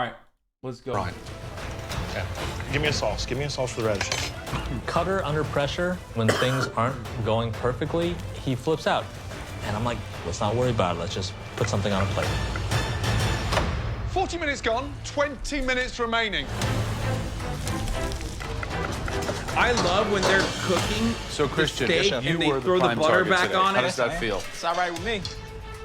All right, let's go. Right. Okay. Give me a sauce. Give me a sauce for the radishes. Cutter under pressure, when things aren't going perfectly, he flips out. And I'm like, let's not worry about it. Let's just put something on a plate. 40 minutes gone, 20 minutes remaining. I love when they're cooking So, Christian, the steak and they throw the butter back on How it. does that feel? It's all right with me.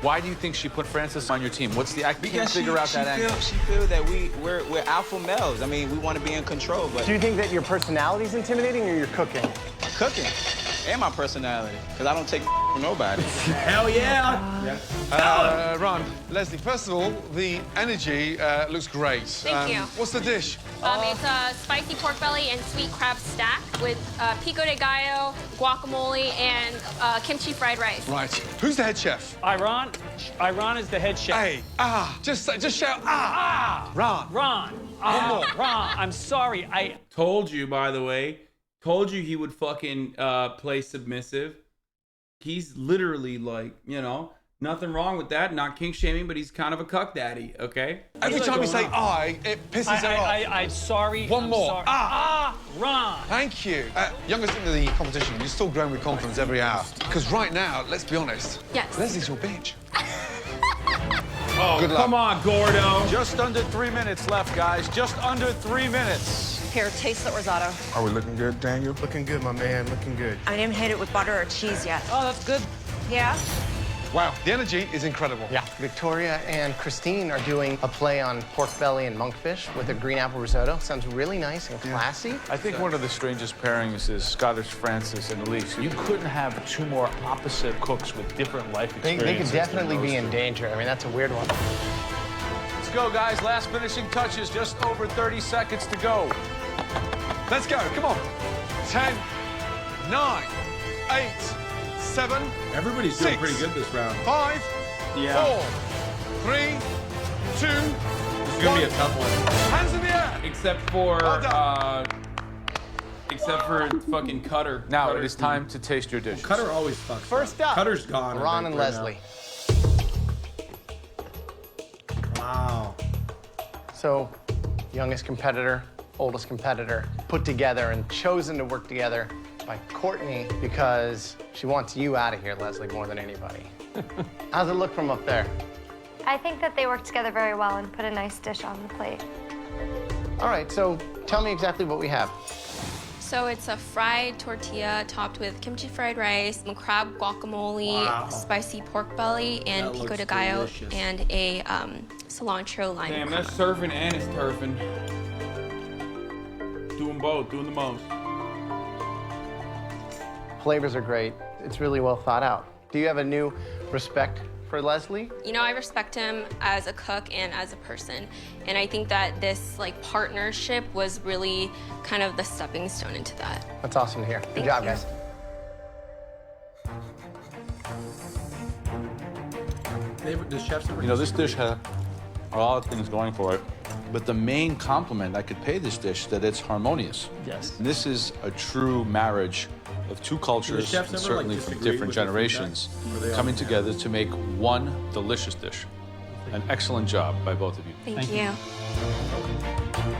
Why do you think she put Francis on your team? What's the... I can't figure out that angle. She feel that we're alpha males. I mean, we want to be in control, but Do you think that your personality is intimidating or your cooking? cooking and my personality, because I don't take from nobody. Hell yeah! Ron, Leslie, first of all, the energy looks great. Thank you. What's the dish? It's a spicy pork belly and sweet crab stack with pico de gallo, guacamole, and kimchi fried rice. Right. Who's the head chef? Iran is the head chef. Hey, just shout, Ron. Ron. Ron, I'm sorry. Told you, by the way. Told you he would fucking play submissive. He's literally like, you know, nothing wrong with that. Not kink shaming, but he's kind of a cuck daddy, okay? Every time you say it pisses her off. I'm sorry. One I'm more. Sorry. Ron. Thank you. Youngest in the competition, you're still growing with confidence every hour. Because right now, let's be honest. Yes. Leslie's your bitch. Oh, Good luck. come on, Gordo. Just under 3 minutes left, guys. Just under 3 minutes. Here, taste the risotto. Are we looking good, Daniel? Looking good, my man, looking good. I didn't hit it with butter or cheese yet. Oh, that's good. Yeah? Wow, the energy is incredible. Yeah. Victoria and Christine are doing a play on pork belly and monkfish with a green apple risotto. Sounds really nice and classy. I think one of the strangest pairings is Scottish Francis and Elise. You couldn't have two more opposite cooks with different life They experiences. could definitely than be those in two. danger. I mean, that's a weird one. Let's go, guys. Last finishing touches. Just over 30 seconds to go. Let's go, come on. 10, 9, 8, 7, Everybody's doing pretty good this round. 5, Yeah. 4, 3, 2, It's gonna be a tough one. hands in the air. Except for, Well done. fucking Cutter. Now, Cutter it is time to taste your dishes. Cutter always fucks. First up, Cutter's gone. I Ron think, and right Leslie. Wow. So, youngest competitor, oldest competitor, put together and chosen to work together by Courtney because she wants you out of here, Leslie, more than anybody. How's it look from up there? I think that they worked together very well and put a nice dish on the plate. All right, so tell me exactly what we have. So it's a fried tortilla topped with kimchi fried rice, crab guacamole, spicy pork belly, and That pico looks de gallo, delicious. and a cilantro lime Damn, crema. that's surfing and it's turfing. Doing both, doing the most. Flavors are great. It's really well thought out. Do you have a new respect for Leslie? You know, I respect him as a cook and as a person. And I think that this partnership was really kind of the stepping stone into that. That's awesome to hear. Good Thank job, you. guys. The chefs ever You know, this dish has a lot of things going for it, but the main compliment I could pay this dish is that it's harmonious. Yes. And this is a true marriage of two cultures, chefs and ever, certainly like, from disagree different with the food generations, guys? Or they all- coming together to make one delicious dish. An excellent job by both of you. Thank you.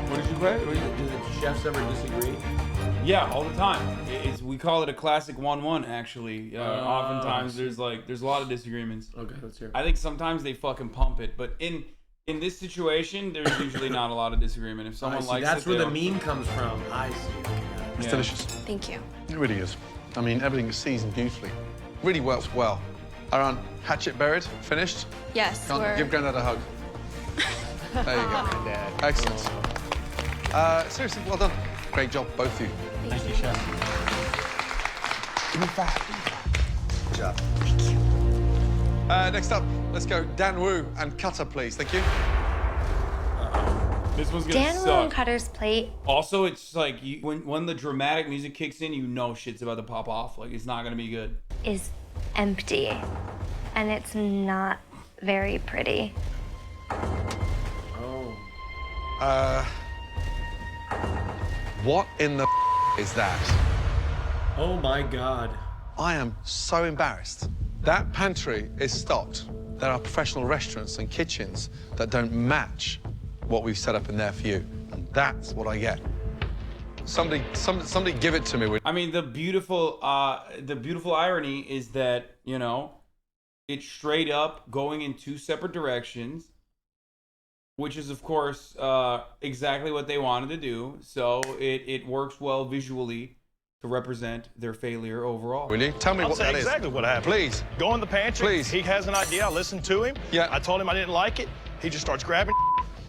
What did you play? Do the chefs ever disagree? Yeah, all the time. We call it a classic 1-1, actually. Oftentimes there's a lot of disagreements. Okay, let's hear it. I think sometimes they fucking pump it, but in this situation, there's usually not a lot of disagreement. If someone likes That's it, where they the don't- meme comes from. I see. It's Yeah. delicious. Thank you. It really is. I mean, everything is seasoned beautifully. Really works well. Aaron, hatchet buried, finished. Yes, Come on, we're... give Grandad a hug. There you go. Dad. Excellent. Seriously, well done. Great job, both of you. Thank you, chef. Give me that. Good job. Thank you. Next up, let's go Dan Wu and Cutter, please. Thank you. This one's gonna Dan suck. Wu Cutter's plate. Also, it's like when the dramatic music kicks in, you know shit's about to pop off. Like it's not gonna be good. Is empty, and it's not very pretty. What in the is that? Oh my God. I am so embarrassed. That pantry is stocked. There are professional restaurants and kitchens that don't match what we've set up in there for you. And that's what I get. Somebody give it to me. I mean, the beautiful irony is that, you know, it's straight up going in two separate directions, which is, of course, exactly what they wanted to do. So it works well visually to represent their failure overall. Will you? Tell me I'll what say that is. exactly what happened. Please. Go in the pantry. Please. He has an idea. I listened to him. Yeah. I told him I didn't like it. He just starts grabbing.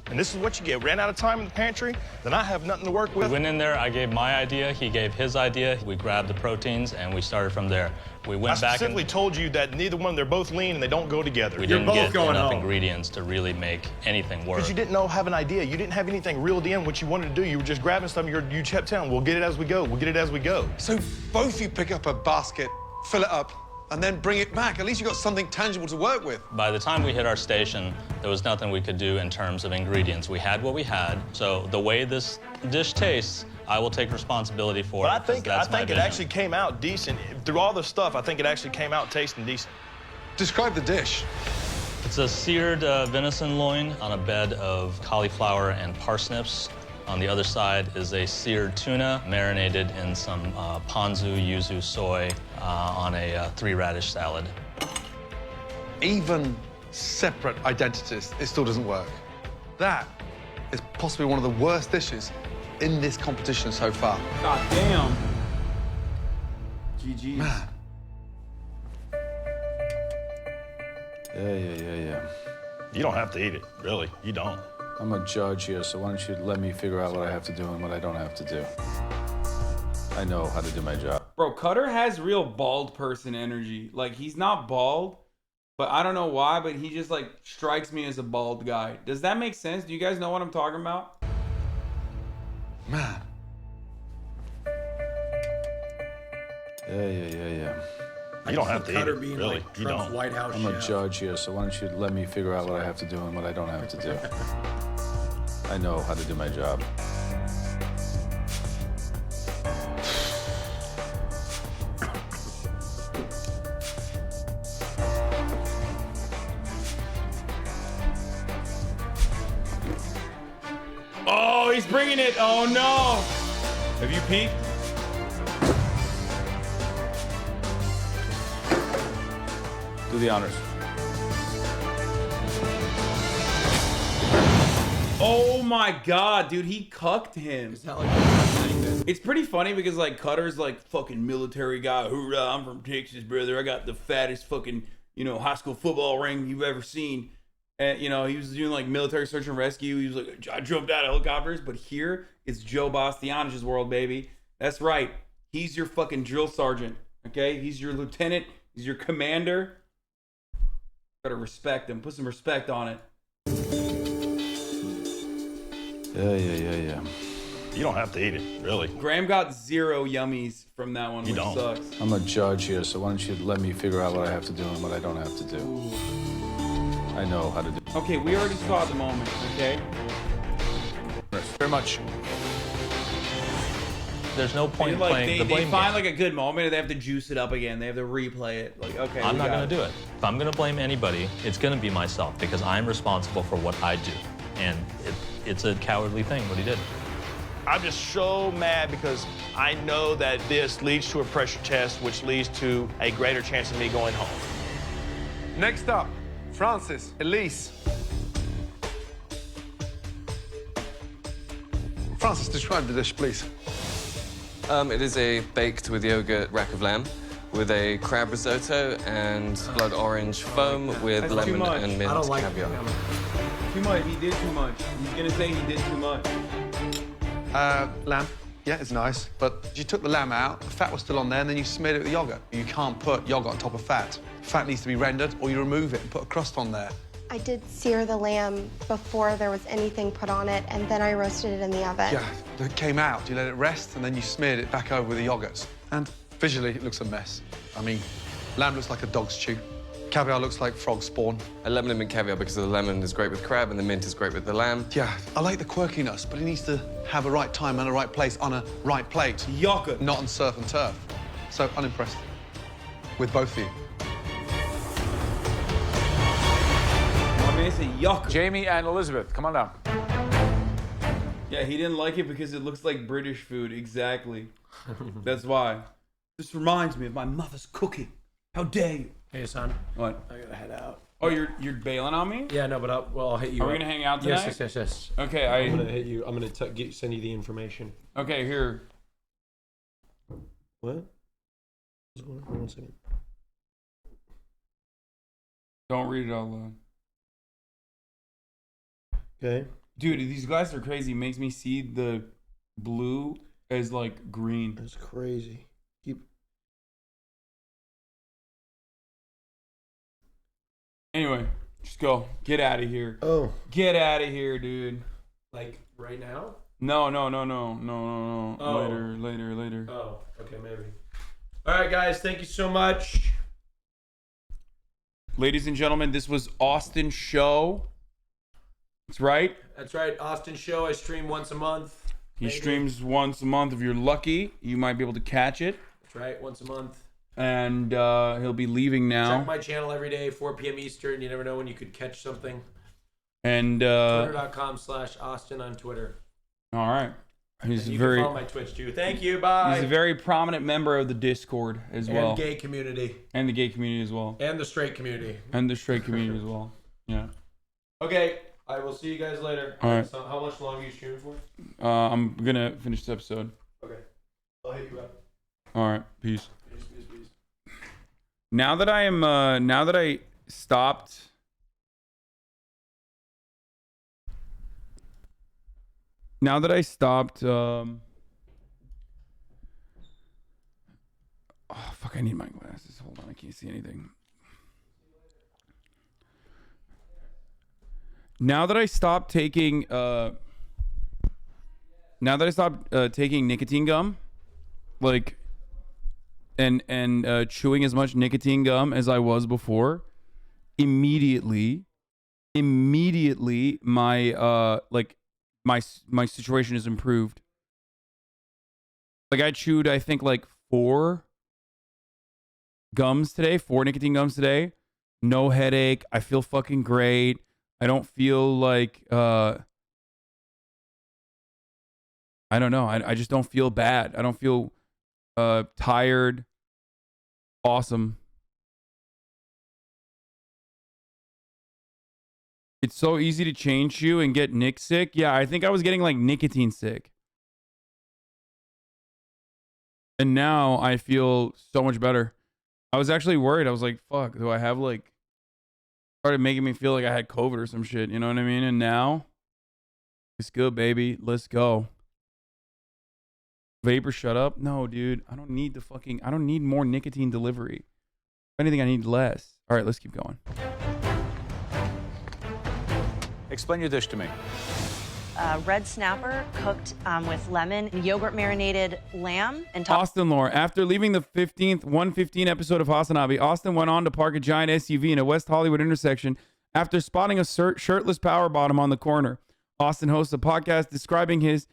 And this is what you get. Ran out of time in the pantry, then I have nothing to work with. We went in there, I gave my idea, he gave his idea. We grabbed the proteins and we started from there. We went back and specifically told you that neither one, they're both lean and they don't go together. we didn't get enough ingredients to really make anything work. Because you didn't have an idea. You didn't have anything reeled in what you wanted to do. You were just grabbing stuff and you kept telling, we'll get it as we go. We'll get it as we go. So both you pick up a basket, fill it up, and then bring it back. At least you've got something tangible to work with. By the time we hit our station, there was nothing we could do in terms of ingredients. We had what we had. So the way this dish tastes, I will take responsibility for But it. I think it vision. actually came out decent. Through all the stuff, I think it actually came out tasting decent. Describe the dish. It's a seared venison loin on a bed of cauliflower and parsnips. On the other side is a seared tuna marinated in some ponzu, yuzu, soy on a 3-radish salad. Even separate identities, it still doesn't work. That is possibly one of the worst dishes in this competition so far. God damn. GG's. Man. Yeah. You don't have to eat it, really. You don't. I'm a judge here, so why don't you let me figure out what I have to do and what I don't have to do. I know how to do my job. Bro, Cutter has real bald person energy. Like, he's not bald, but I don't know why, but he just, like, strikes me as a bald guy. Does that make sense? Do you guys know what I'm talking about? Man. Yeah. You don't have to eat it, Cutter being really. like You Trump's don't. White House I'm a chef. judge here, so why don't you let me figure out what I have to do and what I don't have to do. I know how to do my job. Oh, he's bringing it. Oh, no. Have you peeked? Do the honors. Oh, my God, dude. He cucked him. It's pretty funny because, like, Cutter's, like, fucking military guy. Hoorah, I'm from Texas, brother. I got the fattest fucking, you know, high school football ring you've ever seen. And, you know, he was doing, like, military search and rescue. He was like, I jumped out of helicopters. But here, it's Joe Bastianich's world, baby. That's right. He's your fucking drill sergeant, okay? He's your lieutenant. He's your commander. Gotta respect him. Put some respect on it. Yeah. You don't have to eat it, really. Graham got 0 yummies from that one, You which don't. sucks. I'm a judge here, so why don't you let me figure out what I have to do and what I don't have to do. I know how to do. Okay, we already saw the moment, okay? Very much. There's no point in Like, playing the they blame find game. like a good moment and they have to juice it up again. They have to replay it. Like, okay, I'm we not got going to do it. If I'm going to blame anybody, it's going to be myself because I'm responsible for what I do. And it's a cowardly thing what he did. I'm just so mad because I know that this leads to a pressure test, which leads to a greater chance of me going home. Next up, Francis, Elise. Francis, describe the dish, please. It is a baked with yogurt rack of lamb with a crab risotto and blood orange foam with That's too lemon much. and I mint don't like caviar. Too much. He did too much. He's gonna say he did too much. Lamb. Yeah, it's nice. But you took the lamb out, the fat was still on there, and then you smeared it with yogurt. You can't put yogurt on top of fat. Fat needs to be rendered, or you remove it and put a crust on there. I did sear the lamb before there was anything put on it, and then I roasted it in the oven. Yeah, it came out. You let it rest, and then you smeared it back over with the yogurts. And visually, it looks a mess. I mean, lamb looks like a dog's chew. Caviar looks like frog spawn. A lemon and mint caviar because the lemon is great with crab and the mint is great with the lamb. Yeah, I like the quirkiness, but it needs to have a right time and a right place on a right plate. Yogurt. Not on surf and turf. So, unimpressed with both of you. My man said yuck. Jamie and Elizabeth, come on down. he didn't like it because it looks like British food. Exactly. That's why. This reminds me of my mother's cooking. How dare you? Hey, son. What? I gotta head out. Oh, you're bailing on me? Yeah, no, but I'll hit you. Are we up. gonna hang out tonight? Yes. Okay, I'm gonna hit you. I'm gonna send you the information. Okay, here. What? What's going on? 1 second. Don't read it all loud. Okay. Dude, these glasses are crazy. It makes me see the blue as like green. That's crazy. Anyway, just go. Get out of here. Oh. Get out of here, dude. Like right now? No. Oh. Later. Oh, okay, maybe. All right, guys. Thank you so much. Ladies and gentlemen, this was Austin Show. That's right. That's right. Austin Show. I stream once a month. He streams once a month. If you're lucky, you might be able to catch it. That's right. Once a month. And he'll be leaving now. Check my channel every day, 4 p.m. Eastern. You never know when you could catch something. And Twitter.com/Austin on Twitter. All right. He's you very. Can follow my Twitch too. Thank you. Bye. He's a very prominent member of the Discord as well. And gay community. And the gay community as well. And the straight community. And the straight community as well. Yeah. Okay. I will see you guys later. All right. So how much longer are you streaming for? I'm gonna finish this episode. Okay. I'll hit you up. All right. Peace. Peace. Now that I stopped. Now that I stopped. Oh fuck! I need my glasses. Hold on, I can't see anything. Now that I stopped taking taking nicotine gum, like, and chewing as much nicotine gum as I was before, immediately my my situation is improved. Like I chewed, I think like 4 nicotine gums today. No headache. I feel fucking great. I don't feel like, I don't know. I just don't feel bad. I don't feel tired. Awesome. It's so easy to chain chew and get Nick sick. Yeah, I think I was getting like nicotine sick. And now I feel so much better. I was actually worried. I was like, fuck, do I have like... Started making me feel like I had COVID or some shit, you know what I mean? And now, it's good, baby. Let's go. Vapor, shut up. No, dude. I don't need more nicotine delivery. If anything, I need less. All right, let's keep going. Explain your dish to me. Red snapper cooked with lemon, yogurt marinated lamb, and Austin lore. After leaving the 115 episode of Hasanabi, Austin went on to park a giant SUV in a West Hollywood intersection after spotting a shirtless power bottom on the corner. Austin hosts a podcast describing his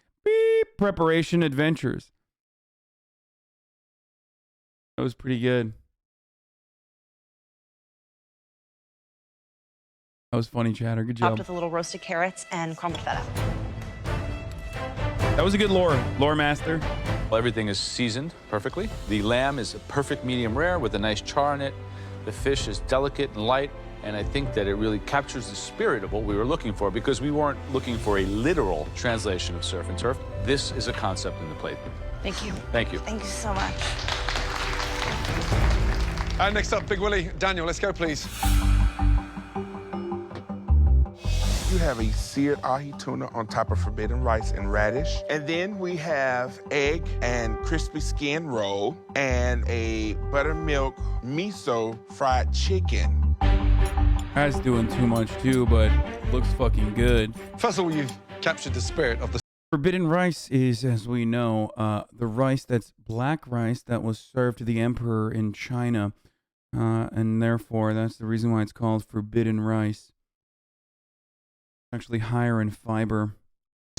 preparation adventures. That was pretty good. That was funny, Chatter. Good job. Topped with a little roasted carrots and crumbled feta. That was a good lore master. Well, everything is seasoned perfectly. The lamb is a perfect medium rare with a nice char in it. The fish is delicate and light, and I think that it really captures the spirit of what we were looking for, because we weren't looking for a literal translation of surf and turf. This is a concept in the plate. Thank you. Thank you. Thank you so much. Next up, Big Willie. Daniel, let's go, please. You have a seared ahi tuna on top of forbidden rice and radish. And then we have egg and crispy skin roll and a buttermilk miso fried chicken. That's doing too much too, but looks fucking good. First of all, you've captured the spirit of the... Forbidden rice is, as we know, the rice that's black rice that was served to the emperor in China. And therefore, that's the reason why it's called forbidden rice. Actually higher in fiber.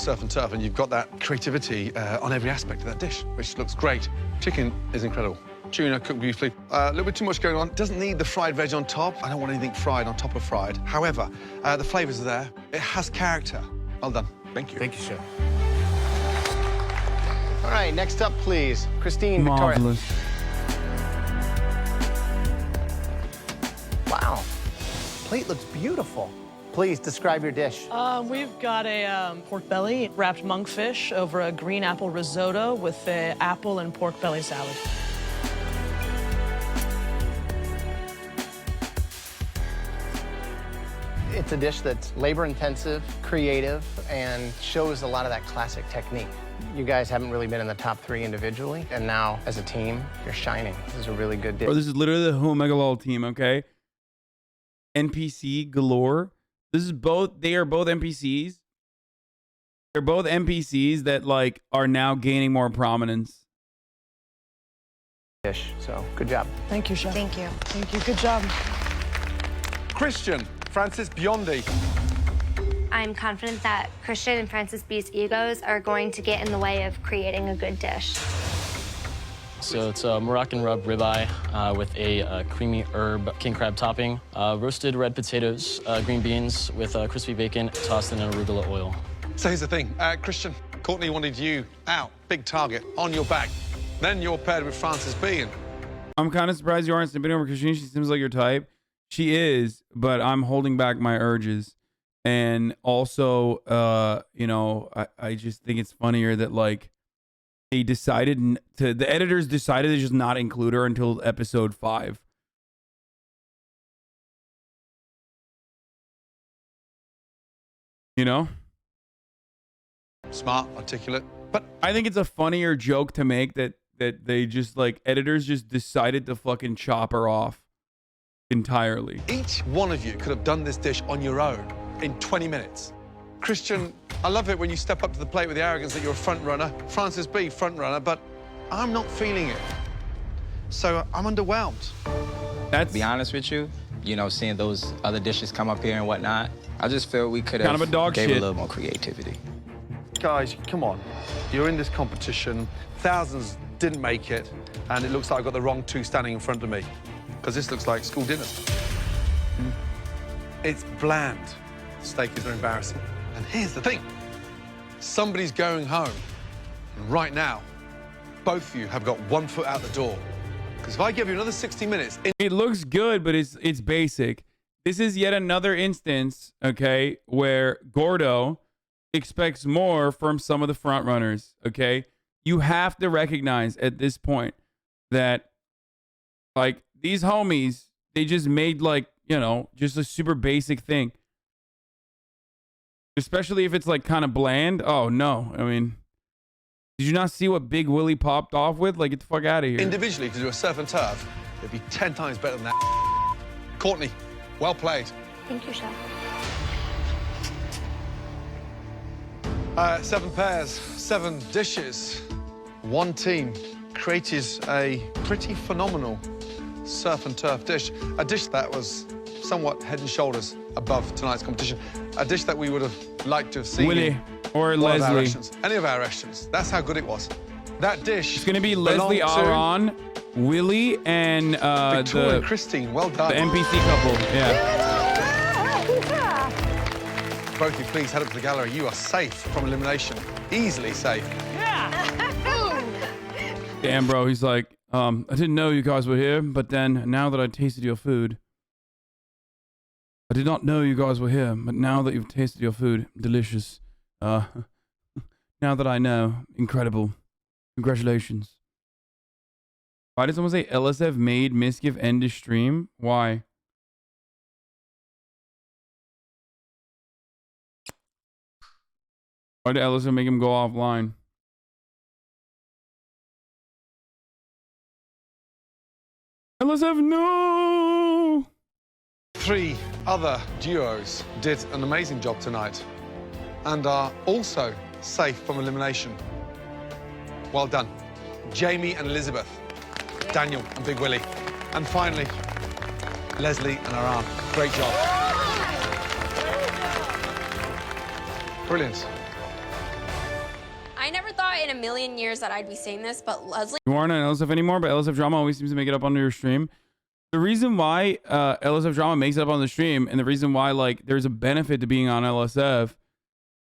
Surf and turf, and you've got that creativity on every aspect of that dish, which looks great. Chicken is incredible. Tuna cooked beautifully. A little bit too much going on. Doesn't need the fried veg on top. I don't want anything fried on top of fried. However, the flavors are there. It has character. Well done. Thank you. Thank you, chef. All right, next up, please. Christine, Victoria. Marvelous. Wow. Plate looks beautiful. Please describe your dish. We've got a pork belly wrapped monkfish over a green apple risotto with a apple and pork belly salad. It's a dish that's labor-intensive, creative, and shows a lot of that classic technique. You guys haven't really been in the top 3 individually, and now, as a team, you're shining. This is a really good dish. Bro, this is literally the Omega Lol team, okay? NPC galore. This is both, they are both NPCs. They're both NPCs that, like, are now gaining more prominence. Dish, so good job. Thank you, Chef. Thank you. Thank you. Good job. Christian, Francis Biondi. I'm confident that Christian and Francis B's egos are going to get in the way of creating a good dish. So it's a Moroccan rub ribeye with a creamy herb king crab topping, roasted red potatoes, green beans with crispy bacon tossed in an arugula oil. So here's the thing, Christian, Courtney wanted you out, big target, on your back. Then you're paired with Francis B. And I'm kind of surprised you aren't snipping over Christine. She seems like your type. She is, but I'm holding back my urges. And also, you know, I just think it's funnier that, like, they decided the editors decided to just not include her until episode 5. You know? Smart, articulate. But I think it's a funnier joke to make that they just, like, editors just decided to fucking chop her off entirely. Each one of you could have done this dish on your own in 20 minutes. Christian, I love it when you step up to the plate with the arrogance that you're a front runner. Francis B, front runner, but I'm not feeling it. So I'm underwhelmed. To be honest with you, you know, seeing those other dishes come up here and whatnot, I just feel we could have Kind of a dog gave shit. a little more creativity. Guys, come on. You're in this competition. Thousands didn't make it, and it looks like I've got the wrong 2 standing in front of me, because this looks like school dinners. It's bland. Steak is embarrassing. And here's the thing. Somebody's going home. And right now, both of you have got 1 foot out the door. Because if I give you another 60 minutes... It looks good, but it's basic. This is yet another instance, okay, where Gordo expects more from some of the front runners, okay? You have to recognize at this point that, like, these homies, they just made, like, you know, just a super basic thing. Especially if it's, like, kind of bland. Oh, no. I mean, did you not see what Big Willie popped off with? Like, get the fuck out of here. Individually, to do a surf and turf, it'd be 10 times better than that. Courtney, well played. Thank you, Chef. 7 pairs, 7 dishes. 1 team created a pretty phenomenal surf and turf dish. A dish that was somewhat head and shoulders above tonight's competition. A dish that we would have liked to have seen Willie or in one of our Leslie. restaurants. Any of our restaurants. That's how good it was. That dish. It's going to be Leslie belonged to Aron, Willie, and Victoria and Christine. Well done. the NPC couple. Yeah. Both of you, please head up to the gallery. You are safe from elimination. Easily safe. Damn, bro. He's like, I didn't know you guys were here, but then now that I tasted your food, I did not know you guys were here, but now that you've tasted your food, delicious. Now that I know, incredible. Congratulations. Why did someone say LSF made Misgive end his stream? Why? Why did LSF make him go offline? LSF, no! 3 other duos did an amazing job tonight and are also safe from elimination. Well done. Jamie and Elizabeth, Daniel and Big Willie, and finally, Leslie and Aran. Great job. Brilliant. I never thought in a million years that I'd be saying this, but Leslie. You aren't on LSF anymore, but LSF Drama always seems to make it up on your stream. The reason why LSF Drama makes it up on the stream, and the reason why, like, there's a benefit to being on LSF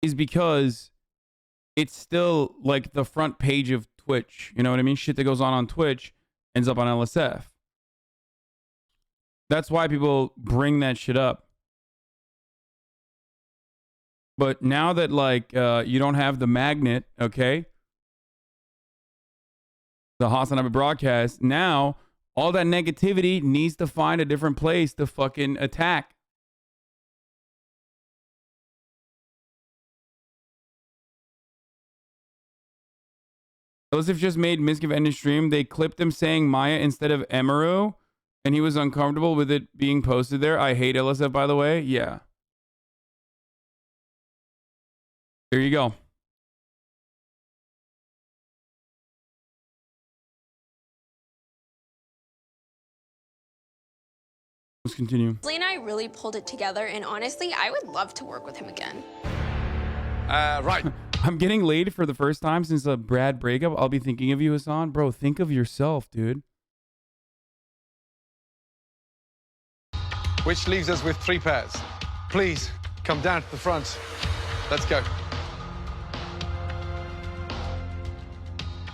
is because it's still like the front page of Twitch. You know what I mean? Shit that goes on Twitch ends up on LSF. That's why people bring that shit up. But now that like you don't have the magnet, okay, the Hasanabi broadcast, now all that negativity needs to find a different place to fucking attack. Joseph just made Miskiv end his stream. They clipped him saying Maya instead of Emaru, and he was uncomfortable with it being posted there. I hate LSF, by the way. Yeah. There you go. Let's continue. Lee and I really pulled it together, and honestly, I would love to work with him again. Right. I'm getting laid for the first time since a Brad breakup. I'll be thinking of you, Hasan. Bro, think of yourself, dude. Which leaves us with 3 pairs. Please, come down to the front. Let's go.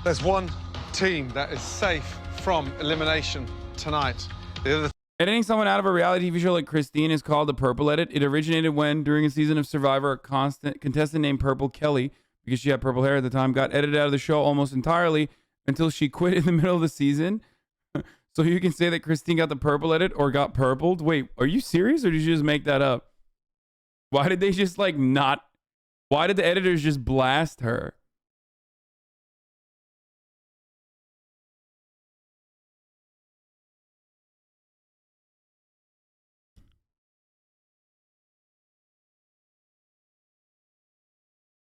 There's one team that is safe from elimination tonight. The other Editing someone out of a reality TV show like Christine is called a purple edit. It originated when, during a season of Survivor, a contestant named Purple Kelly, because she had purple hair at the time, got edited out of the show almost entirely until she quit in the middle of the season. So you can say that Christine got the purple edit or got purpled. Wait, are you serious or did you just make that up? Why did they just like not... Why did the editors just blast her?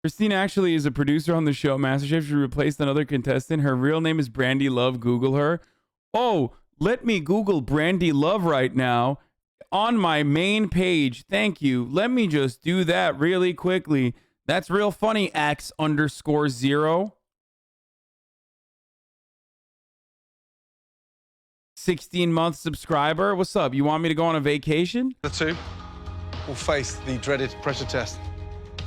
Christine actually is a producer on the show MasterChef. She replaced another contestant. Her real name is Brandy Love. Google her. Oh, let me Google Brandy Love right now on my main page. Thank you. Let me just do that really quickly. That's real funny, X_0. 16-month subscriber. What's up? You want me to go on a vacation? The two will face the dreaded pressure test.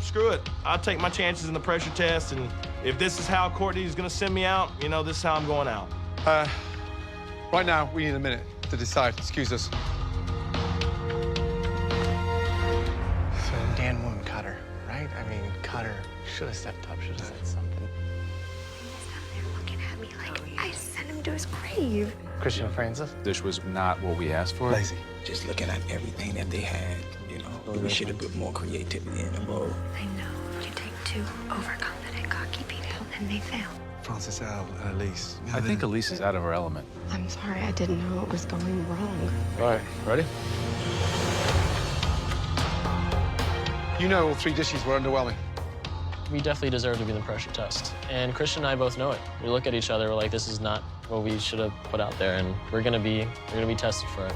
Screw it. I'll take my chances in the pressure test, and if this is how Courtney's gonna send me out, you know, this is how I'm going out. Right now, we need a minute to decide. Excuse us. So Dan wouldn't cut her, right? I mean, cut her. Should have stepped up, should have said something. They're looking at me like I sent him to his grave. Christian Francis? This was not what we asked for. Lazy. Just looking at everything that they had, you know, we should have put more creativity in the role. I know. You take 2 overconfident, cocky people, and they fail. Francis, Al, and Elise. I think Elise is out of her element. I'm sorry, I didn't know it was going wrong. All right, ready? You know all 3 dishes were underwhelming. We definitely deserve to be in the pressure test. And Christian and I both know it. We look at each other, we're like, this is not what we should have put out there, and we're gonna be tested for it.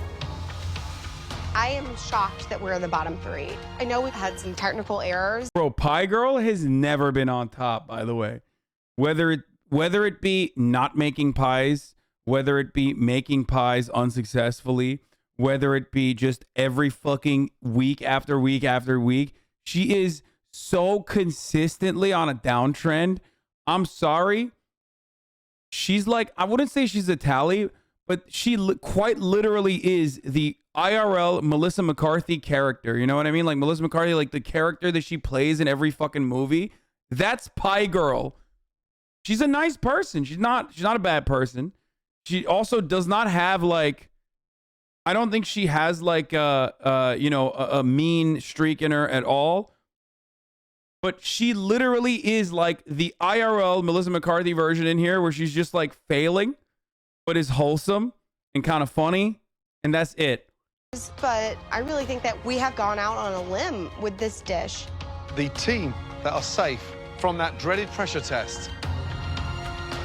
I am shocked that we're the bottom 3. I know we've had some technical errors. Bro, Pie Girl has never been on top, by the way. Whether it be not making pies, whether it be making pies unsuccessfully, whether it be just every fucking week after week after week, she is so consistently on a downtrend. I'm sorry. She's like, I wouldn't say she's a tally, but she quite literally is the IRL Melissa McCarthy character. You know what I mean? Like Melissa McCarthy, like the character that she plays in every fucking movie. That's Pie Girl. She's a nice person. She's not a bad person. She also does not have like, I don't think she has like a mean streak in her at all. But she literally is like the IRL Melissa McCarthy version in here where she's just like failing, but is wholesome and kind of funny. And that's it. But I really think that we have gone out on a limb with this dish. The team that are safe from that dreaded pressure test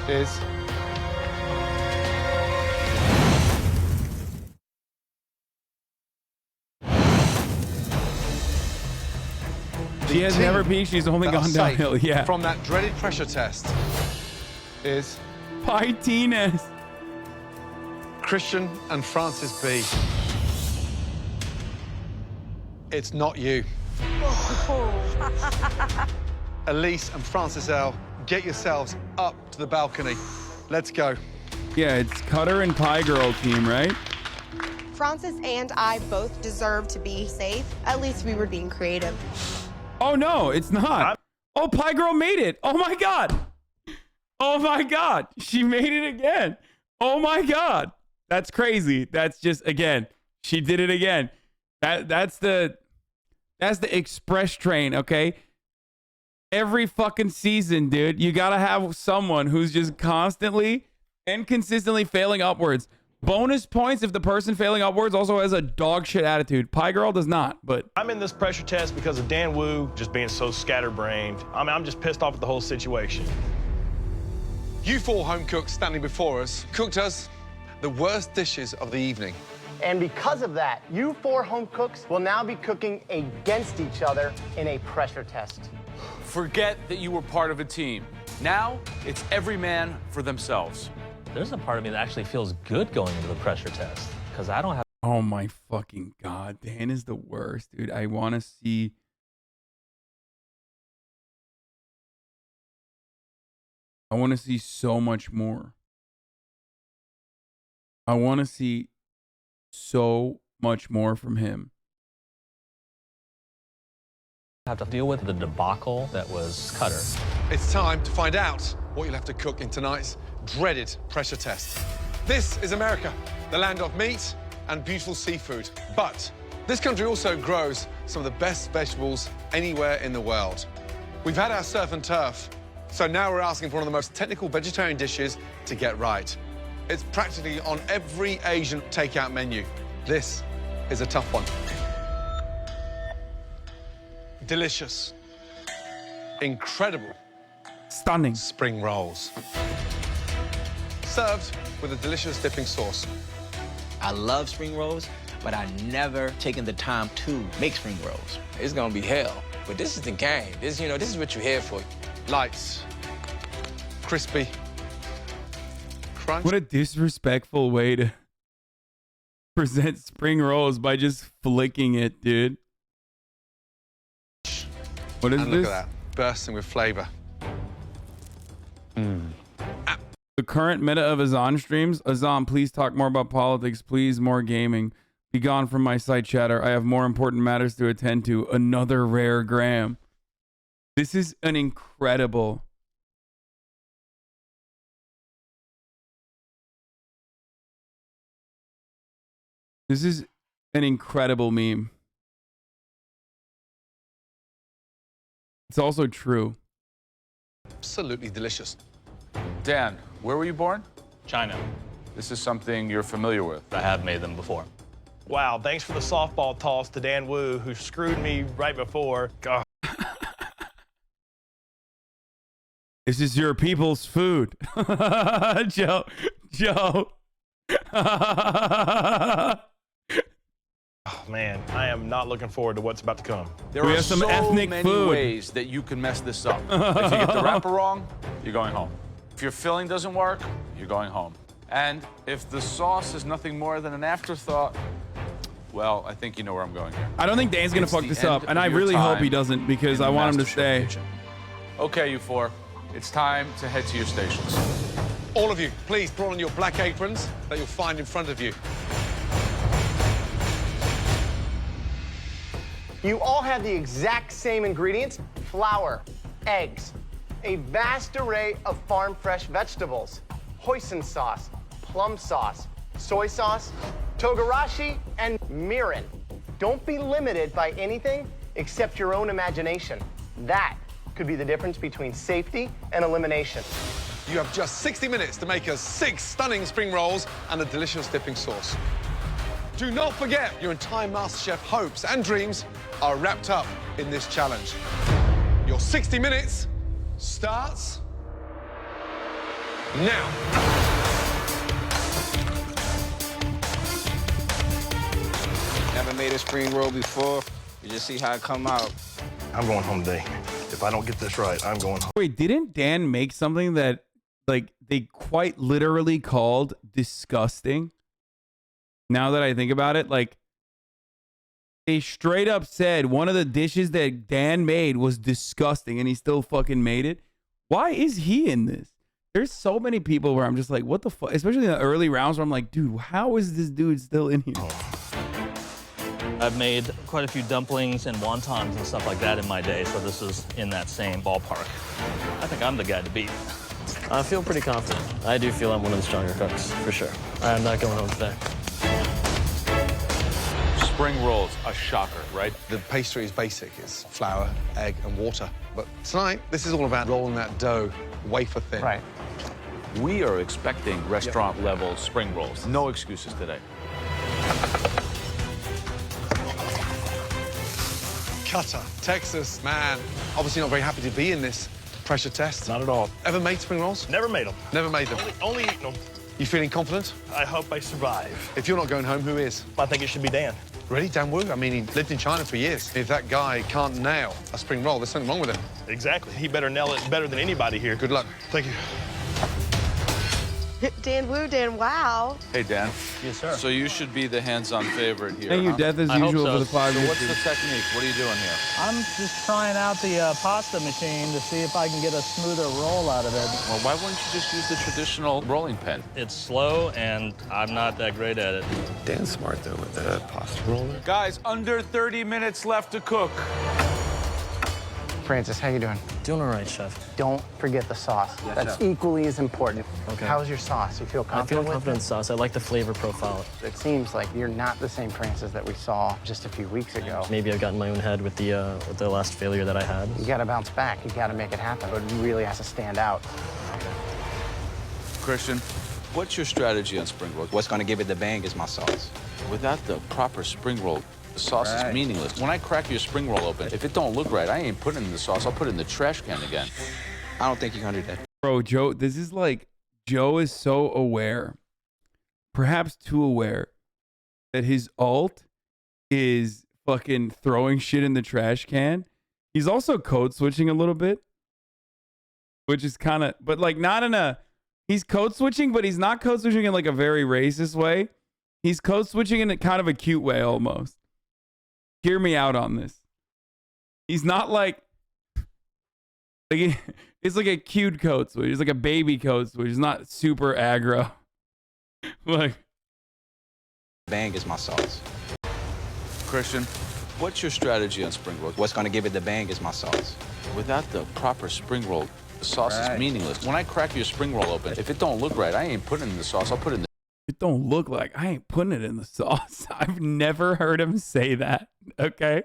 is... She has never peaked. She's only gone downhill. Yeah. From that dreaded pressure test is... Pie-Tines. Christian and Francis B. It's not you. Elise and Francis L., get yourselves up to the balcony. Let's go. Yeah, it's Cutter and Pie Girl team, right? Francis and I both deserve to be safe. At least we were being creative. Oh, no, it's not. Oh, Pie Girl made it. Oh, my God. Oh, my God. She made it again. Oh, my God. That's crazy. That's just, again, she did it again. That's the express train, okay? Every fucking season, dude, you got to have someone who's just constantly and consistently failing upwards. Bonus points if the person failing upwards also has a dog shit attitude. Pie Girl does not, but... I'm in this pressure test because of Dan Wu just being so scatterbrained. I'm just pissed off at the whole situation. You 4 home cooks standing before us cooked us the worst dishes of the evening. And because of that, you 4 home cooks will now be cooking against each other in a pressure test. Forget that you were part of a team. Now, it's every man for themselves. There's a part of me that actually feels good going into the pressure test because I don't have. Oh my fucking God. Dan is the worst, dude. I want to see. I want to see so much more. I want to see so much more from him. Have to deal with the debacle that was Cutter. It's time to find out what you'll have to cook in tonight's dreaded pressure test. This is America, the land of meat and beautiful seafood. But this country also grows some of the best vegetables anywhere in the world. We've had our surf and turf, so now we're asking for one of the most technical vegetarian dishes to get right. It's practically on every Asian takeout menu. This is a tough one. Delicious. Incredible. Stunning. Spring rolls. Served with a delicious dipping sauce. I love spring rolls, but I never taken the time to make spring rolls. It's gonna be hell, but this is the game. This is what you're here for. Light, crispy, crunch. What a disrespectful way to present spring rolls by just flicking it, dude. What is and this? Look at that, bursting with flavor. The current meta of Hasan streams. Hasan, please talk more about politics. Please, more gaming. Be gone from my site, chatter. I have more important matters to attend to. Another rare gram. This is an incredible... This is an incredible meme. It's also true. Absolutely delicious. Dan, where were you born? China. This is something you're familiar with. I have made them before. Wow, thanks for the softball toss to Dan Wu, who screwed me right before. God. This is your people's food. Joe. Oh, man, I am not looking forward to what's about to come. There We are have some so ethnic many food. ways that you can mess this up. If you get the wrapper wrong, you're going home. If your filling doesn't work, you're going home. And if the sauce is nothing more than an afterthought, well, I think you know where I'm going here. I don't think Dan's gonna fuck the this end up, and of I your really hope time he doesn't because in I the want him to MasterChef stay. kitchen. Okay, you 4. It's time to head to your stations. All of you, please put on your black aprons that you'll find in front of you. You all have the exact same ingredients: flour, eggs, a vast array of farm-fresh vegetables, hoisin sauce, plum sauce, soy sauce, togarashi, and mirin. Don't be limited by anything except your own imagination. That could be the difference between safety and elimination. You have just 60 minutes to make us 6 stunning spring rolls and a delicious dipping sauce. Do not forget, your entire MasterChef hopes and dreams are wrapped up in this challenge. Your 60 minutes starts now. Never made a spring roll before. You just see how it come out. I'm going home today. If I don't get this right, I'm going home. Wait, didn't Dan make something that, like, they quite literally called disgusting? Now that I think about it, like, They straight up said one of the dishes that Dan made was disgusting and he still fucking made it. Why is he in this? There's so many people where I'm just like, what the fuck? Especially in the early rounds where I'm like, dude, how is this dude still in here? I've made quite a few dumplings and wontons and stuff like that in my day, so this is in that same ballpark. I think I'm the guy to beat. I feel pretty confident. I do feel I'm one of the stronger cooks, for sure. I'm not going home today. Spring rolls, a shocker, right? The pastry is basic. It's flour, egg, and water. But tonight, this is all about rolling that dough wafer thin. Right. We are expecting restaurant-level spring rolls. No excuses today. Cutter, Texas, man. Obviously not very happy to be in this pressure test. Not at all. Ever made spring rolls? Never made them. Never made them. Only eaten them. You feeling confident? I hope I survive. If you're not going home, who is? I think it should be Dan. Really? Dan Wu? I mean, he lived in China for years. If that guy can't nail a spring roll, there's something wrong with him. Exactly. He better nail it better than anybody here. Good luck. Thank you. Dan Wu, Dan Wow. Hey, Dan. Yes, sir. So you should be the hands-on favorite here. Thank you, huh? Death, as I hope usual, so. for the 5 So years. what's the technique? What are you doing here? I'm just trying out the pasta machine to see if I can get a smoother roll out of it. Well, why wouldn't you just use the traditional rolling pin? It's slow, and I'm not that great at it. Dan's smart, though, with the pasta roller. Guys, under 30 minutes left to cook. Francis, how you doing? Doing all right, chef. Don't forget the sauce. That's equally as important. Okay. How's your sauce? You feel I feel confident confident in with sauce. I like the flavor profile. it? It seems like you're not the same Francis that we saw just a few weeks ago. Maybe I've gotten in my own head with the last failure that I had. You gotta bounce back. You gotta make it happen. But it really has to stand out. Christian, what's your strategy on spring rolls? What's gonna give it the bang is my sauce. Without the proper spring roll, the sauce is meaningless. When I crack your spring roll open, if it don't look right, I ain't putting it in the sauce. I'll put it in the trash can again. I don't think you can do that. Bro, Joe, this is like, Joe is so aware, perhaps too aware, that his alt is fucking throwing shit in the trash can. He's also code switching a little bit, which is kind of, but like not in a, he's code switching, but he's not code switching in like a very racist way. He's code switching in a kind of a cute way almost. Hear me out on this. He's not like it's like a cute code switch. It's like a baby code switch. It's not super aggro. Like, Bang is my sauce. Christian, what's your strategy on spring rolls? What's gonna give it the bang is my sauce. Without the proper spring roll, the sauce is meaningless. When I crack your spring roll open, if it don't look right, I ain't putting it in the sauce. I'll put it in the... It don't look like, I ain't putting it in the sauce. I've never heard him say that. Okay.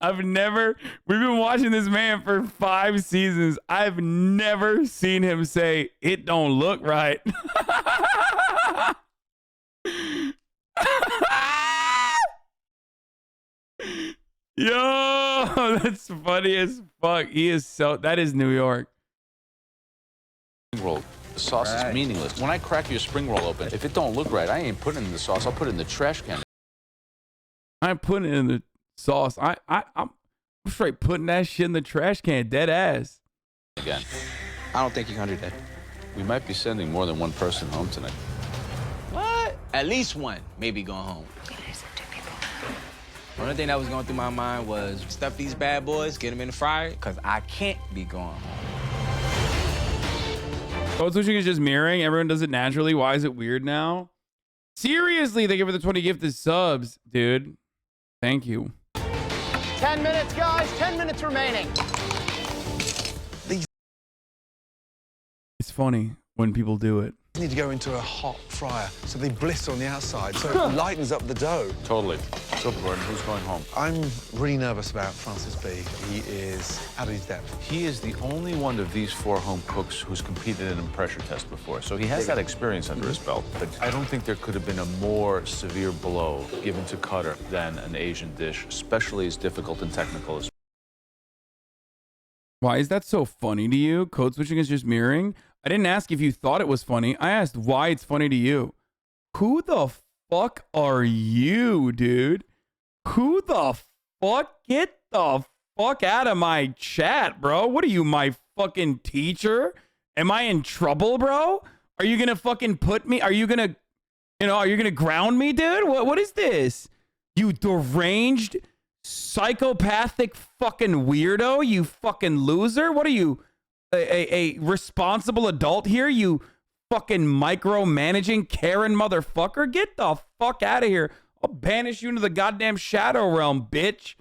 We've been watching this man for 5 seasons. I've never seen him say, it don't look right. Yo, that's funny as fuck. He is so, that is New York. roll. The sauce is meaningless. When I crack your spring roll open, if it don't look right, I ain't putting it in the sauce. I'll put it in the trash can. I'm putting it in the sauce. I'm straight putting that shit in the trash can, dead ass. Again. I don't think you can do that. We might be sending more than one person home tonight. What? At least one, maybe going home. The only thing that was going through my mind was stuff these bad boys, get them in the fryer, because I can't be going home. Code switching is just mirroring. Everyone does it naturally. Why is it weird now? Seriously, thank you for the 20 gifted subs, dude. Thank you. 10 minutes, guys. 10 minutes remaining. It's funny when people do it. You need to go into a hot fryer so they blister on the outside, so it lightens up the dough. Totally. So, Gordon, who's going home? I'm really nervous about Francis B. He is out of his depth. He is the only one of these 4 home cooks who's competed in a pressure test before, so he has that experience under his belt. But I don't think there could have been a more severe blow given to Cutter than an Asian dish, especially as difficult and technical as. Why is that so funny to you? Code switching is just mirroring. I didn't ask if you thought it was funny. I asked why it's funny to you. Who the fuck are you, dude? Who the fuck? Get the fuck out of my chat, bro. What are you, my fucking teacher? Am I in trouble, bro? Are you gonna fucking put me? Are you gonna You know, are you gonna ground me, dude? What is this? You deranged, psychopathic fucking weirdo, you fucking loser. What are you, a responsible adult here? You fucking micromanaging Karen motherfucker? Get the fuck out of here. I'll banish you into the goddamn shadow realm, bitch.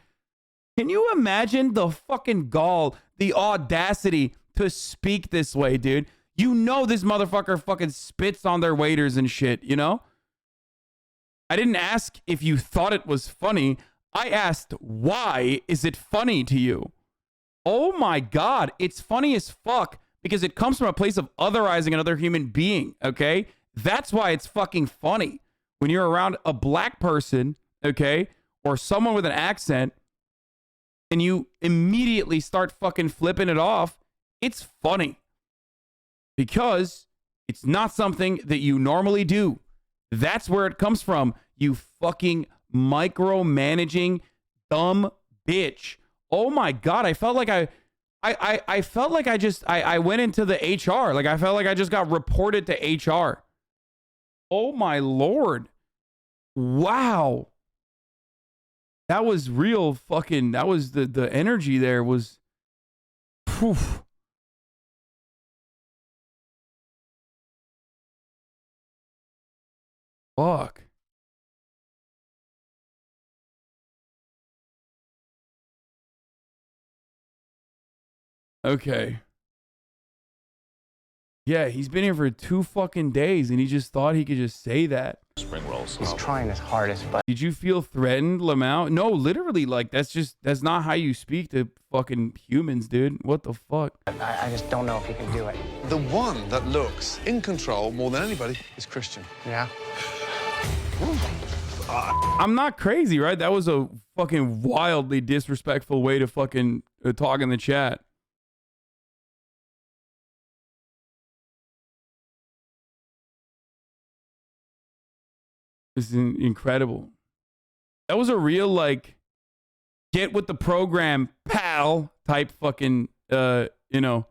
Can you imagine the fucking gall, the audacity to speak this way, dude? You know this motherfucker fucking spits on their waiters and shit, you know? I didn't ask if you thought it was funny. I asked, why is it funny to you? Oh my God, it's funny as fuck because it comes from a place of otherizing another human being, okay? That's why it's fucking funny. When you're around a black person, okay, or someone with an accent, and you immediately start fucking flipping it off, it's funny. Because it's not something that you normally do. That's where it comes from, you fucking micromanaging dumb bitch. Oh my God, I felt like I felt like I went into the HR. Like I felt like I just got reported to HR. Oh my Lord. Wow. That was real fucking, that was the energy there was, poof. Fuck. Okay. Yeah, he's been here for 2 fucking days and he just thought he could just say that. Spring rolls. He's trying his hardest, but did you feel threatened, Lamau? No, literally, like that's not how you speak to fucking humans, dude. What the fuck? I just don't know if he can do it. The one that looks in control more than anybody is Christian. Yeah. I'm not crazy, right? That was a fucking wildly disrespectful way to fucking talk in the chat. This is incredible. That was a real, like, get with the program, pal, type fucking, you know,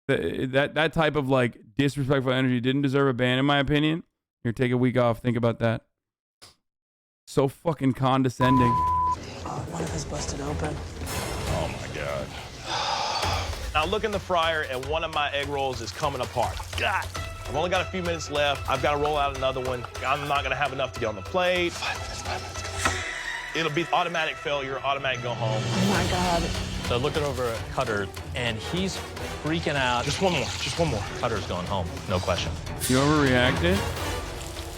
that type of, like, disrespectful energy didn't deserve a ban, in my opinion. Here, take a week off. Think about that. So fucking condescending. One of us busted open. Oh my God. Now look in the fryer and one of my egg rolls is coming apart. God. I've only got a few minutes left. I've got to roll out another one. I'm not going to have enough to get on the plate. 5 minutes. It'll be automatic failure, automatic go home. Oh my God. So looking over at Cutter, and he's freaking out. Just one more, just one more. Cutter's going home, no question. You overreacted?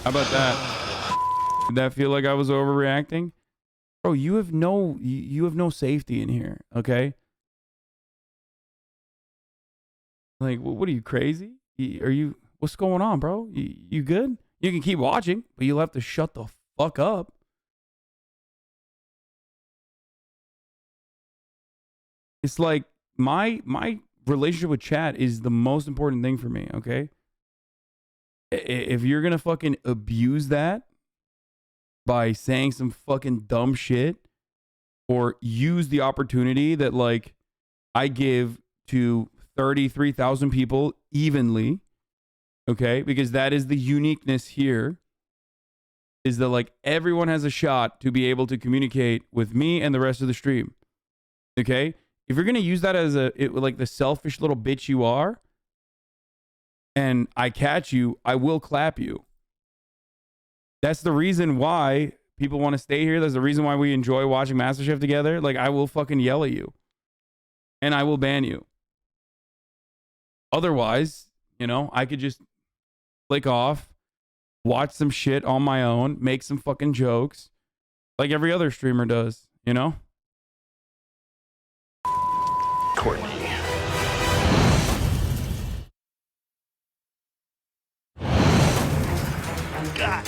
How about that? Did that feel like I was overreacting? Bro, you have no safety in here, okay? Like, what are you, crazy? Are you, what's going on, bro? You good? You can keep watching, but you'll have to shut the fuck up. It's like my relationship with chat is the most important thing for me, okay? If you're gonna fucking abuse that by saying some fucking dumb shit or use the opportunity that, like, I give to 33,000 people evenly, okay? Because that is the uniqueness here, is that, like, everyone has a shot to be able to communicate with me and the rest of the stream, okay? If you're going to use that as like the selfish little bitch you are, and I catch you, I will clap you. That's the reason why people want to stay here. That's the reason why we enjoy watching MasterChef together. Like, I will fucking yell at you. And I will ban you. Otherwise, you know, I could just click off, watch some shit on my own, make some fucking jokes, like every other streamer does, you know? Courtney. God.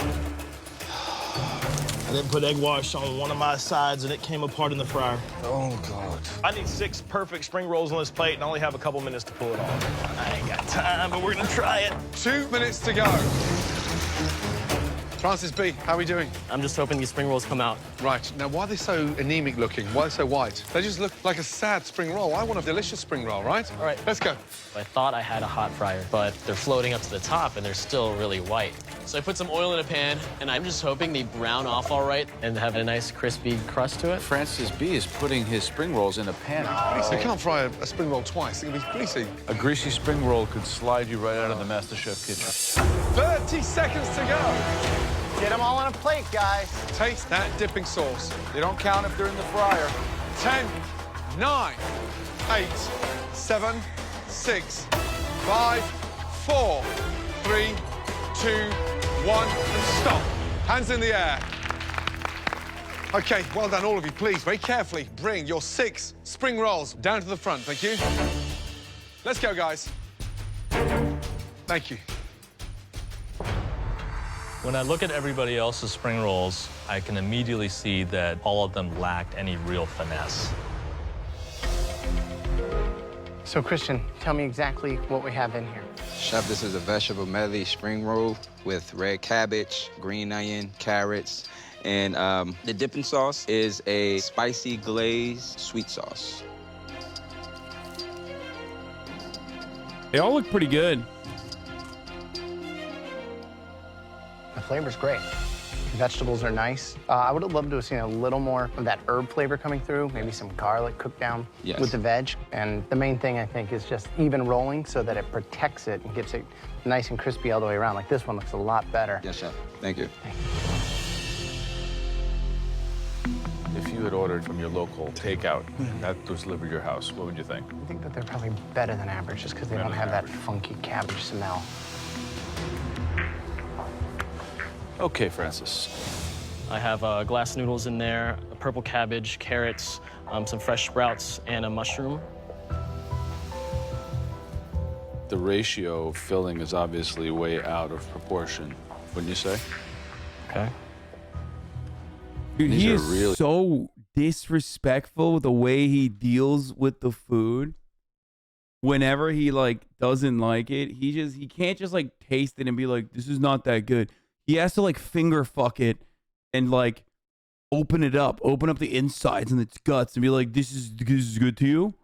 I didn't put egg wash on one of my sides and it came apart in the fryer. Oh, God. I need 6 perfect spring rolls on this plate and I only have a couple minutes to pull it off. I ain't got time, but we're gonna try it. 2 minutes to go. Francis B, how are we doing? I'm just hoping these spring rolls come out. Right, now why are they so anemic looking? Why are they so white? They just look like a sad spring roll. I want a delicious spring roll, right? All right. Let's go. I thought I had a hot fryer, but they're floating up to the top and they're still really white. So I put some oil in a pan, and I'm just hoping they brown off all right and have a nice crispy crust to it. Francis B is putting his spring rolls in a pan. You can't fry a spring roll twice. It can be greasy. A greasy spring roll could slide you right out of the MasterChef kitchen. 30 seconds to go. Get them all on a plate, guys. Taste that dipping sauce. They don't count if they're in the fryer. 10, 9, 8, 7, 6, 5, 4, 3, 2, 1, and stop. Hands in the air. Okay, well done, all of you. Please, very carefully, bring your 6 spring rolls down to the front. Thank you. Let's go, guys. Thank you. When I look at everybody else's spring rolls, I can immediately see that all of them lacked any real finesse. So, Christian, tell me exactly what we have in here. Chef, this is a vegetable medley spring roll with red cabbage, green onion, carrots, and the dipping sauce is a spicy glazed sweet sauce. They all look pretty good. The flavor's great. The vegetables are nice. I would have loved to have seen a little more of that herb flavor coming through, maybe some garlic cooked down with the veg. And the main thing, I think, is just even rolling so that it protects it and gets it nice and crispy all the way around. Like this one looks a lot better. Yes, chef. Thank you. If you had ordered from your local takeout and that was delivered to your house, what would you think? I think that they're probably better than average just because they don't have that funky cabbage smell. Okay, Francis. I have glass noodles in there, a purple cabbage, carrots, some fresh sprouts, and a mushroom. The ratio of filling is obviously way out of proportion, wouldn't you say? Okay. Dude, These he are is really so disrespectful with the way he deals with the food. Whenever he like doesn't like it, he can't just like taste it and be like, this is not that good. He has to like finger fuck it and like open up the insides and its guts and be like, this is good to you.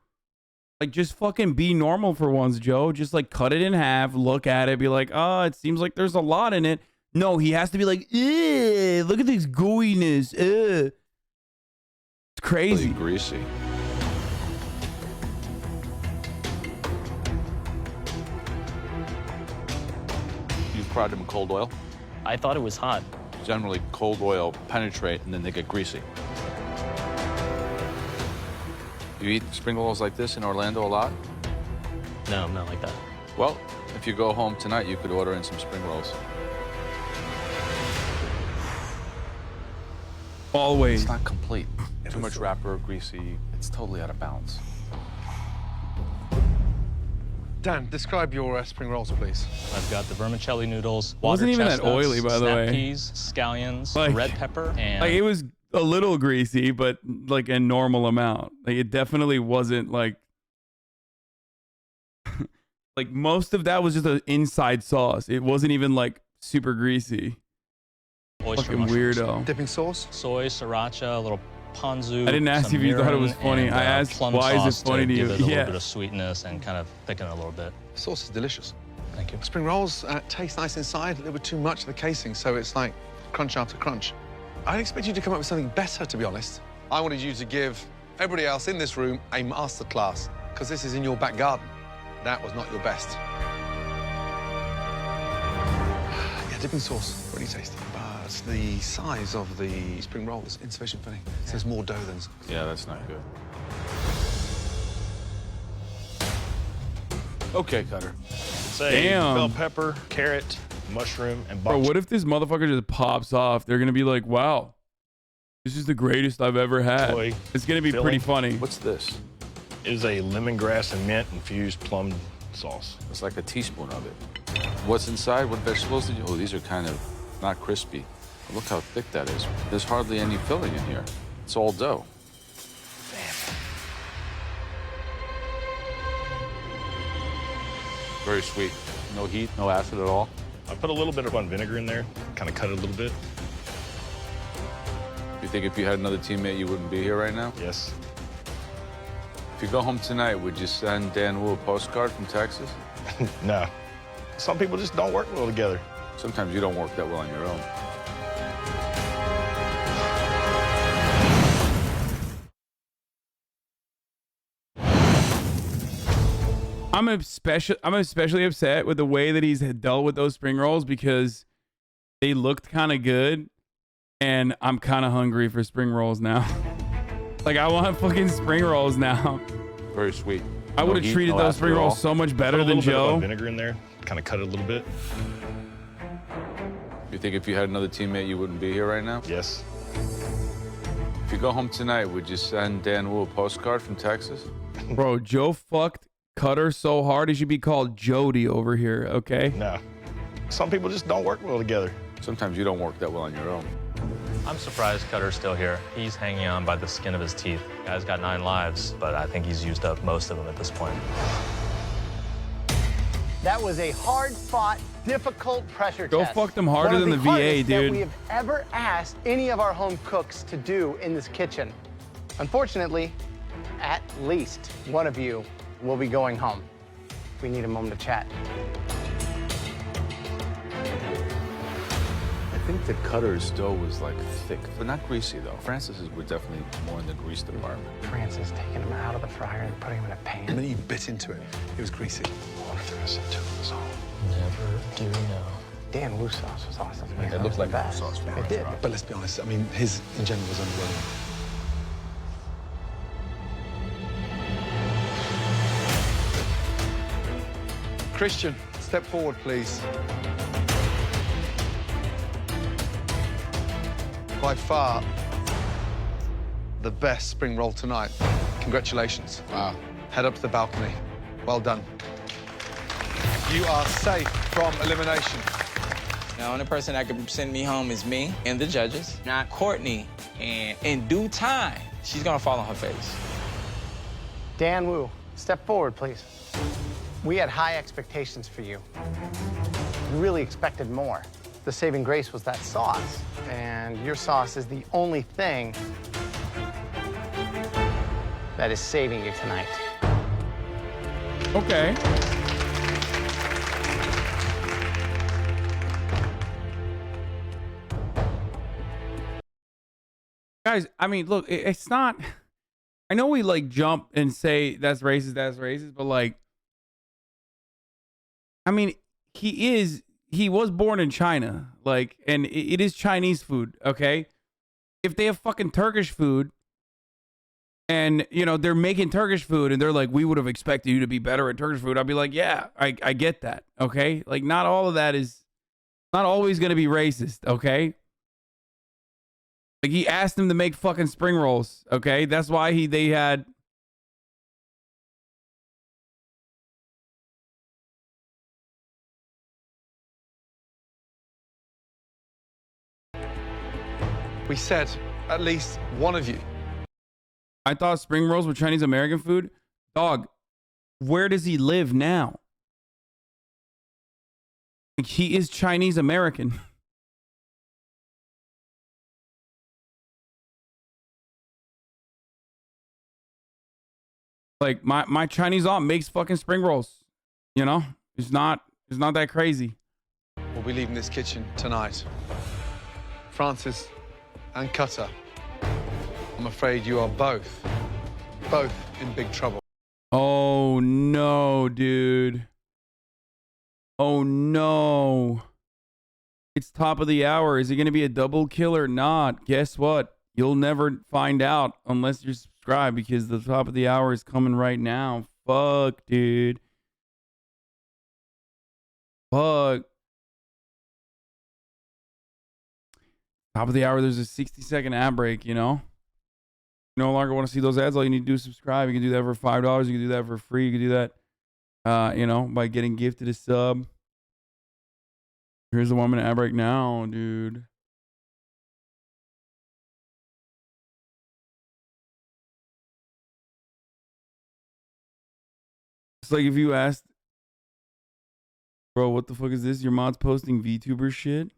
Like, just fucking be normal for once, Joe. Just like cut it in half, look at it, be like, oh, it seems like there's a lot in it. No, he has to be like, look at this gooiness. It's crazy. Really greasy. You've fried them in cold oil? I thought it was hot. Generally, cold oil penetrate and then they get greasy. You eat spring rolls like this in Orlando a lot? No, not like that. Well, if you go home tonight, you could order in some spring rolls. Always. It's not complete. Too much wrapper, greasy. It's totally out of balance. Dan, describe your spring rolls, please. I've got the vermicelli noodles, Wasn't water even that chestnuts, oily, by the snap way. peas, scallions, Like- red pepper, and Like, it was a little greasy, but like a normal amount. Like, it definitely wasn't like like most of that was just an inside sauce. It wasn't even like super greasy. oyster Fucking mushrooms. weirdo. Dipping sauce? Soy, sriracha, a little ponzu. I didn't ask some you if you thought it was mirin, funny. and, I asked, plum why is it sauce funny to you? give it a Yeah. little bit of sweetness and kind of thicken it a little bit. The sauce is delicious. Thank you. Spring rolls taste nice inside, a little bit too much of the casing, so it's like crunch after crunch. I expect you to come up with something better, to be honest. I wanted you to give everybody else in this room a masterclass, because this is in your back garden. That was not your best. Yeah, dipping sauce, really tasty. But the size of the spring roll is insufficient for me. So there's more dough than... Yeah, that's not good. Okay, Cutter. Say Damn. bell pepper, carrot, mushroom, and Bro, bok what if this motherfucker just pops off? They're gonna be like, wow, this is the greatest I've ever had. choy It's gonna be pretty filling. funny. What's this? is a lemongrass and mint infused plum sauce. It's like a teaspoon of it. What's inside? What vegetables did you... Oh, these are kind of not crispy. Look how thick that is. There's hardly any filling in here. It's all dough. Very sweet. No heat, no acid at all. I put a little bit of vinegar in there kind of cut it a little bit. You think if you had another teammate, you wouldn't be here right now? Yes. If you go home tonight, would you send Dan Wu a postcard from Texas? No. Some people just don't work well together. Sometimes you don't work that well on your own. I'm especially upset with the way that he's dealt with those spring rolls because they looked kind of good, and I'm kind of hungry for spring rolls now. Like, I want fucking spring rolls now. Very sweet. I would have treated those spring rolls so much better than Put a little Joe. bit of vinegar in there, kind of cut it a little bit. You think if you had another teammate, you wouldn't be here right now? Yes. If you go home tonight, would you send Dan Wu a postcard from Texas? Bro, Joe fucked Cutter so hard he should be called Jody over here, okay? No. Some people just don't work well together. Sometimes you don't work that well on your own. I'm surprised Cutter's still here. He's hanging on by the skin of his teeth. Guy's got 9 lives, but I think he's used up most of them at this point. That was a hard-fought, difficult pressure Joe test. fucked them harder One of than the VA, hardest that dude. we have ever asked any of our home cooks to do in this kitchen. Unfortunately, at least one of you will be going home. We need a moment to chat. I think the Cutter's dough was like thick, but not greasy though. Francis's were definitely more in the grease department. Francis taking them out of the fryer and putting them in a pan. And then you bit into it. It was greasy. Never do know. Dan Wu sauce was awesome. It looked like a sauce from It did. But let's be honest, I mean, his in general was underwhelming. Christian, step forward, please. By far, the best spring roll tonight. Congratulations. Wow. Head up to the balcony. Well done. You are safe from elimination. The only person that can send me home is me and the judges, not Courtney. And in due time, she's gonna fall on her face. Dan Wu, step forward, please. We had high expectations for you. We really expected more. The saving grace was that sauce, and your sauce is the only thing that is saving you tonight. Okay. Guys, I mean, look, it's not... I know we, like, jump and say that's racist, but, like... I mean, he was born in China, like, and it is Chinese food, okay? If they have fucking Turkish food, and, you know, they're making Turkish food, and they're like, we would have expected you to be better at Turkish food, I'd be like, yeah, I get that, okay? Like, not all of that is... not always going to be racist, okay? Like, he asked him to make fucking spring rolls, okay? That's why they had... We said at least one of you. I thought spring rolls were Chinese American food. Dog, where does he live now? Like, he is Chinese American. Like, my Chinese aunt makes fucking spring rolls. You know? It's not that crazy. We'll be leaving this kitchen tonight. Francis and Cutter, I'm afraid you are both in big trouble. Oh no, dude. Oh no. It's top of the hour. Is it going to be a double kill or not? Guess what? You'll never find out unless you're subscribed, because the top of the hour is coming right now. Fuck, dude. Fuck. Top of the hour, there's a 60-second ad break, you know? You no longer want to see those ads. All you need to do is subscribe. You can do that for $5. You can do that for free. You can do that, you know, by getting gifted a sub. Here's the 1 minute ad break now, dude. It's like if you asked, bro, what the fuck is this? Your mod's posting VTuber shit?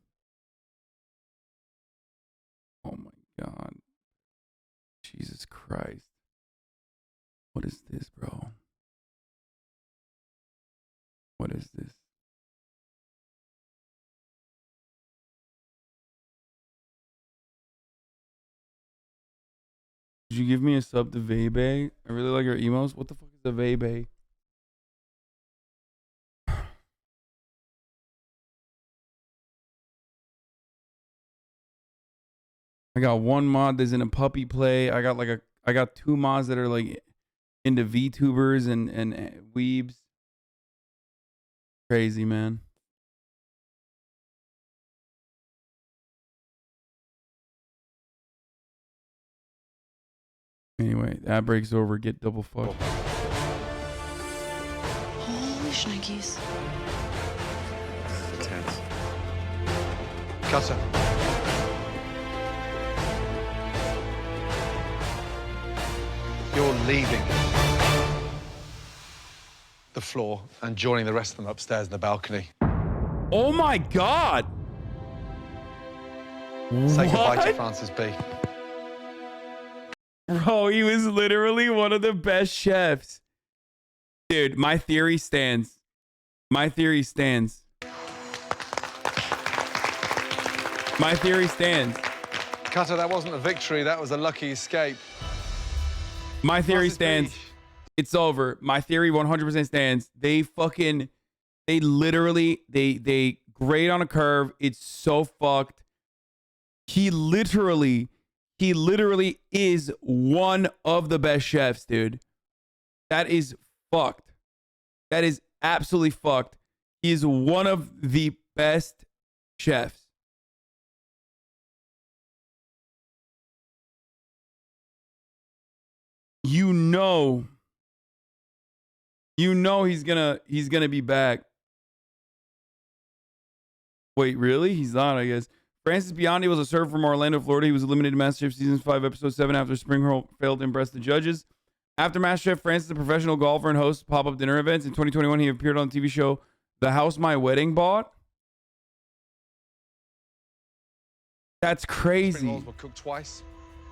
Christ. What is this, bro? What is this? Did you give me a sub to Vebe? I really like your emos. What the fuck is a Vebe? I got one mod that's in a puppy play. I got two mods that are like into VTubers and weebs. Crazy, man. Anyway, that breaks over. Get double fucked. Holy shnikes. Intense. Cutter. You're leaving the floor and joining the rest of them upstairs in the balcony. Oh my God! Say goodbye to What? Francis B. Bro, he was literally one of the best chefs. Dude, my theory stands. My theory stands. My theory stands. Cutter, that wasn't a victory, that was a lucky escape. My theory Francis stands. Beach. It's over. My theory 100% stands. They literally grade on a curve. It's so fucked. He literally is one of the best chefs, dude. That is fucked. That is absolutely fucked. He is one of the best chefs. You know he's gonna be back. Wait, really? He's not, I guess. Francis Biondi was a server from Orlando, Florida. He was eliminated in MasterChef Season 5, Episode 7 after Spring Roll failed to impress the judges. After MasterChef, Francis is a professional golfer and hosts pop-up dinner events. In 2021, he appeared on the TV show The House My Wedding Bought. That's crazy. Spring rolls were cooked twice.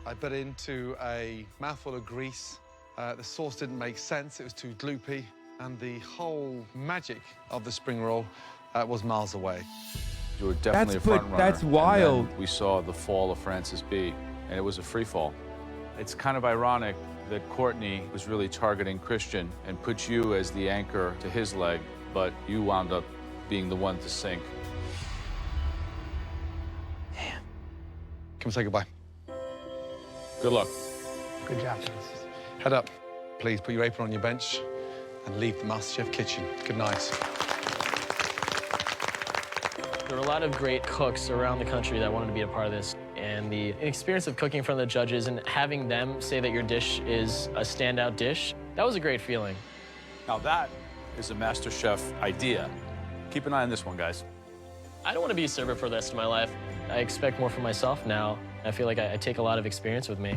I bit into a mouthful of grease. The sauce didn't make sense. It was too gloopy. And the whole magic of the spring roll was miles away. You were definitely a front runner. That's wild. And then we saw the fall of Francis B, and it was a free fall. It's kind of ironic that Courtney was really targeting Christian and put you as the anchor to his leg, but you wound up being the one to sink. Come say goodbye. Good luck. Good job. Head up. Please put your apron on your bench and leave the MasterChef kitchen. Good night. There were a lot of great cooks around the country that wanted to be a part of this. And the experience of cooking in front of the judges and having them say that your dish is a standout dish, that was a great feeling. Now that is a MasterChef idea. Keep an eye on this one, guys. I don't want to be a server for the rest of my life. I expect more from myself now. I feel like I take a lot of experience with me.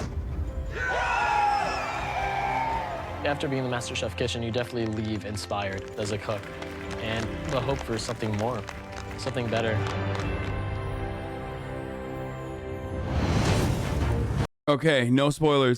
After being in the MasterChef kitchen, you definitely leave inspired as a cook and the hope for something more, something better. Okay, no spoilers.